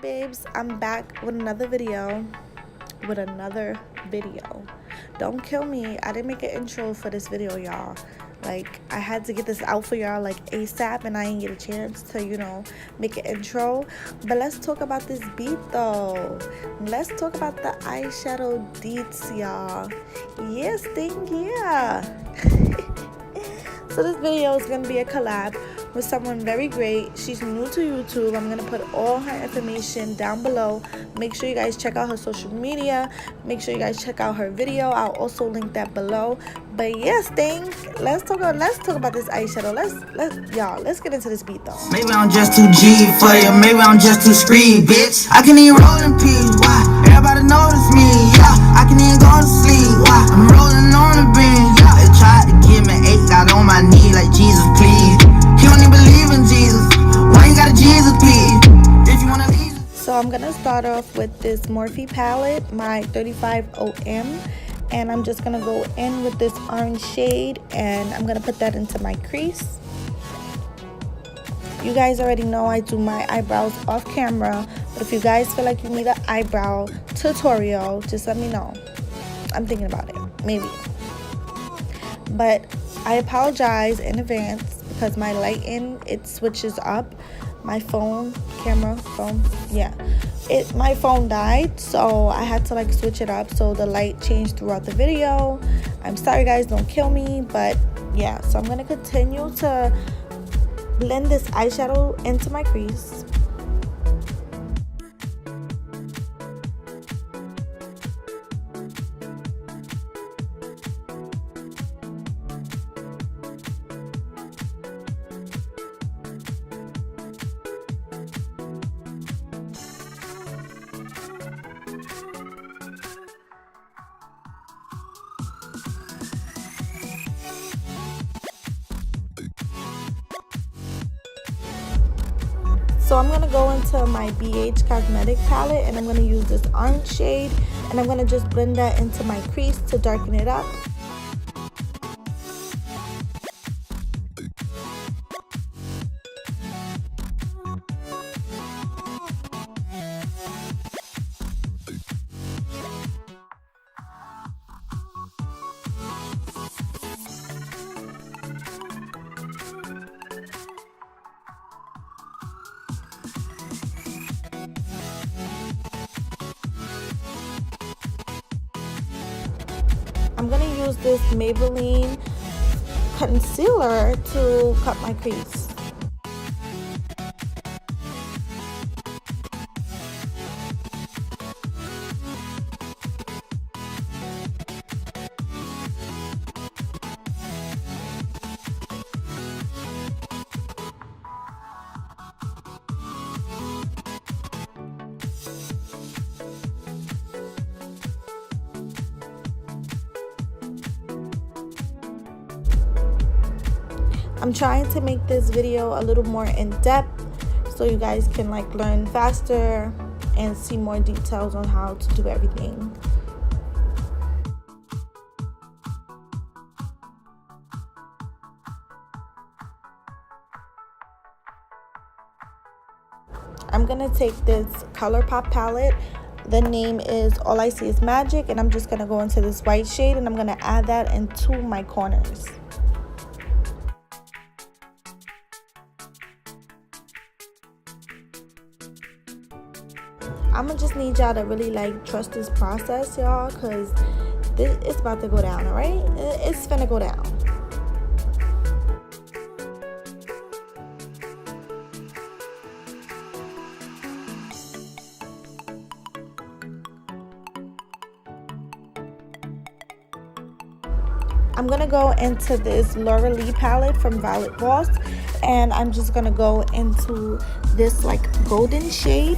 babes, I'm back with another video. Don't kill me. I didn't make an intro for this video, y'all. Like, I had to get this out for y'all like ASAP, and I didn't get a chance to, make an intro. But let's talk about this beat though. Let's talk about the eyeshadow deets, y'all. Yes, yeah. So this video is gonna be a collab with someone very great. She's new to YouTube. I'm gonna put all her information down below. Make sure you guys check out her social media. Make sure you guys check out her video. I'll also link that below. But yes, let's talk about this eyeshadow. Let's get into this beat though. Maybe I'm just too G for you. Maybe I'm just too street, bitch. I can even roll in peace. Why? Everybody notice me. Yeah, I can even go to sleep. Why? I'm rolling on the beam. Yeah, they tried to give me 8, got on my knee like Jesus, please. He don't even believe in Jesus. Why you got a Jesus, please? If you wanna leave. So I'm gonna start off with this Morphe palette, my 35OM, and I'm just gonna go in with this orange shade, and I'm gonna put that into my crease. You guys already know I do my eyebrows off camera, but if you guys feel like you need an eyebrow tutorial, just let me know. I'm thinking about it, maybe. But I apologize in advance because my lighting, it switches up. My phone died, so I had to like switch it up so the light changed throughout the video. I'm sorry guys, don't kill me, but yeah, so I'm gonna continue to blend this eyeshadow into my crease. So I'm going to go into my BH Cosmetic palette, and I'm going to use this orange shade, and I'm going to just blend that into my crease to darken it up. I'm going to use this Maybelline concealer to cut my crease. I'm trying to make this video a little more in depth so you guys can like learn faster and see more details on how to do everything. I'm gonna take this ColourPop palette. The name is All I See Is Magic, and I'm just gonna go into this white shade, and I'm gonna add that into my corners. I'm gonna just need y'all to really like trust this process, y'all, because it's about to go down. All right, it's finna go down. I'm gonna go into this Laura Lee palette from Violet Voss, and I'm just gonna go into this like golden shade.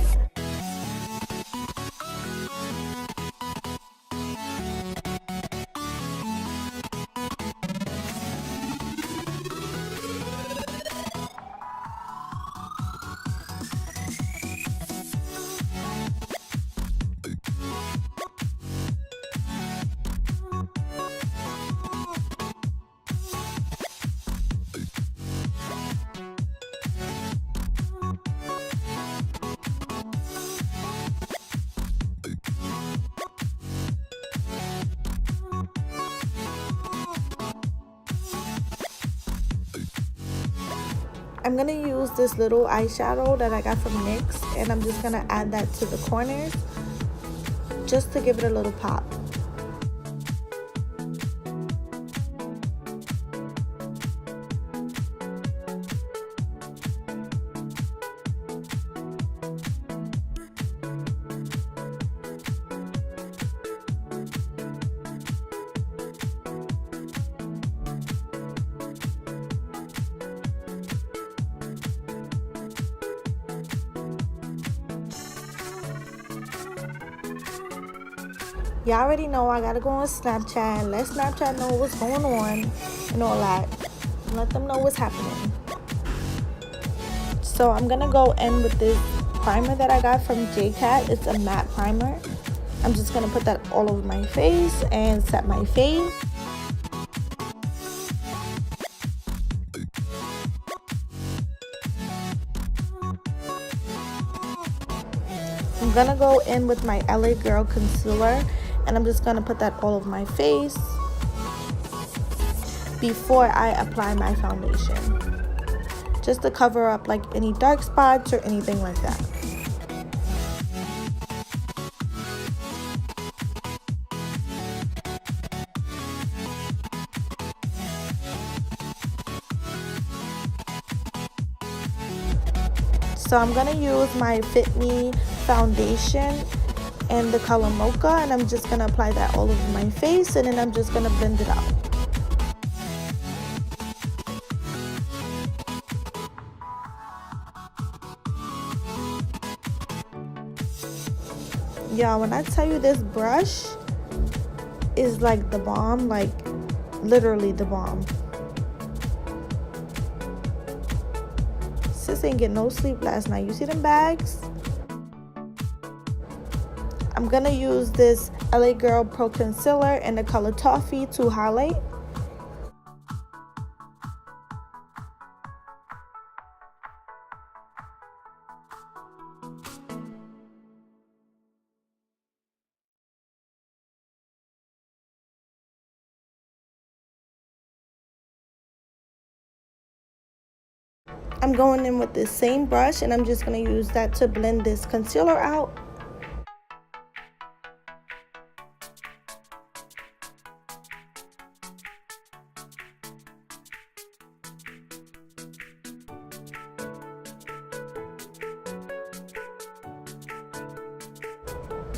I'm gonna use this little eyeshadow that I got from NYX, and I'm just gonna add that to the corners just to give it a little pop. Y'all already know I gotta go on Snapchat and let Snapchat know what's going on and all that. And let them know what's happening. So I'm gonna go in with this primer that I got from JCat. It's a matte primer. I'm just gonna put that all over my face and set my face. I'm gonna go in with my LA Girl concealer, and I'm just gonna put that all over my face before I apply my foundation, just to cover up like any dark spots or anything like that. So I'm gonna use my Fit Me foundation in the color Mocha, and I'm just gonna apply that all over my face, and then I'm just gonna blend it out. Y'all, when I tell you this brush is like the bomb, like literally the bomb. Sis ain't get no sleep last night. You see them bags? I'm gonna use this LA Girl Pro Concealer in the color Toffee to highlight. I'm going in with this same brush, and I'm just gonna use that to blend this concealer out.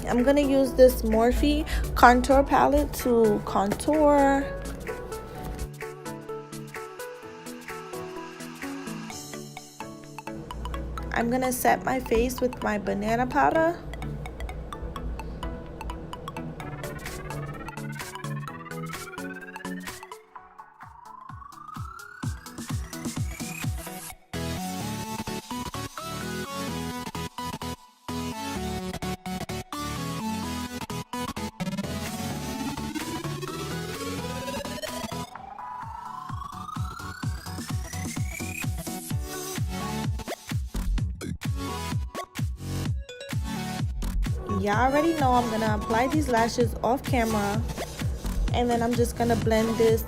I'm gonna use this Morphe contour palette to contour. I'm gonna set my face with my banana powder. Y'all already know I'm gonna apply these lashes off camera, and then I'm just gonna blend this.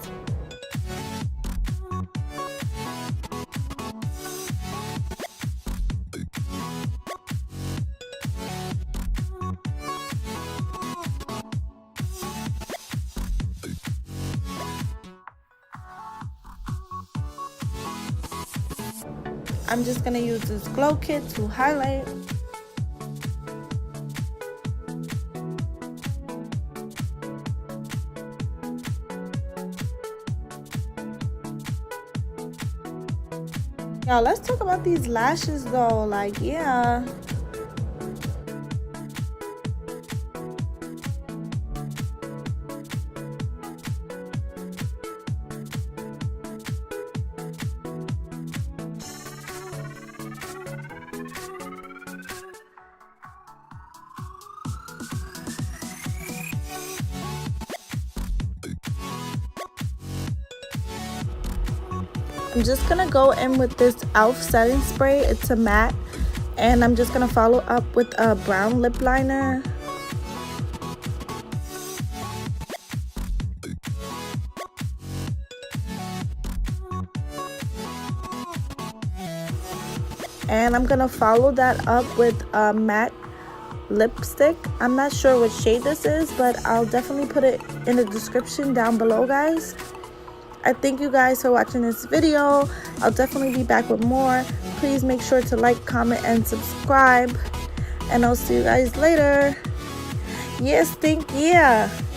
I'm just gonna use this glow kit to highlight. Y'all, let's talk about these lashes though. Like, yeah. I'm just gonna go in with this e.l.f. setting spray. It's a matte, and I'm just gonna follow up with a brown lip liner. And I'm gonna follow that up with a matte lipstick. I'm not sure what shade this is, but I'll definitely put it in the description down below, guys. I thank you guys for watching this video. I'll definitely be back with more. Please make sure to like, comment, and subscribe. And I'll see you guys later. Yes, thank you.